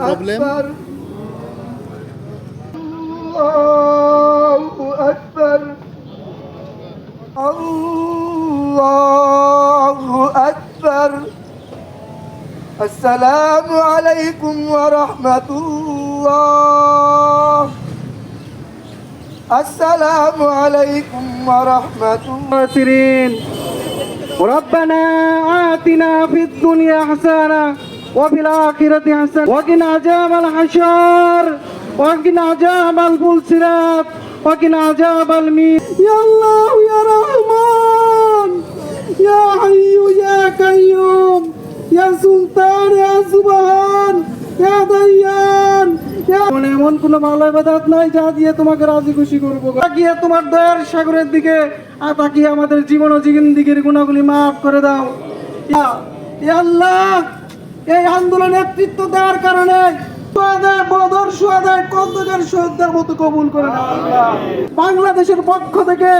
Problem. আল্লাহু আকবার, আল্লাহু আকবার। আসসালামু আলাইকুম ওয়া রাহমাতুল্লাহ। السلام عليكم ورحمة الله. ربنا آتنا في الدنيا حسنة وفي الآخرة حسنة وقنا عذاب الحشر وقنا عذاب الفلسرات وقنا عذاب الميت. يا الله يا رحمن يا حي يا قيوم يا سلطان يا سبحان يا ديان এমন কোন ভালো ইবাদত নাই যা দিয়ে তোমাকে রাজি খুশি করবো। তাকিয়ে তোমার দয়ার সাগরের দিকে তাকিয়ে আমাদের জীবন ও জিন্দেগীর গুনাহগুলি মাফ করে দাও। ইয়া আল্লাহ, এই আন্দোলনে নেতৃত্ব দেওয়ার কারণে বদর সুহাদায় কন্দকের শহীদদের মতো কবুল করে নাও আল্লাহ। বাংলাদেশের পক্ষ থেকে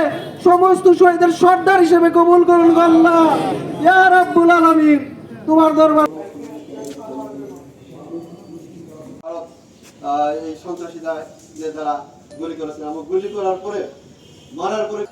সমস্ত শহীদের সর্দার হিসেবে কবুল করুন আল্লাহ। ইয়া রাব্বুল আলামিন, তোমার দরবার এই সন্ত্রাসীরা যে যারা গুলি করেছে, গুলি করার পরে মারার পরে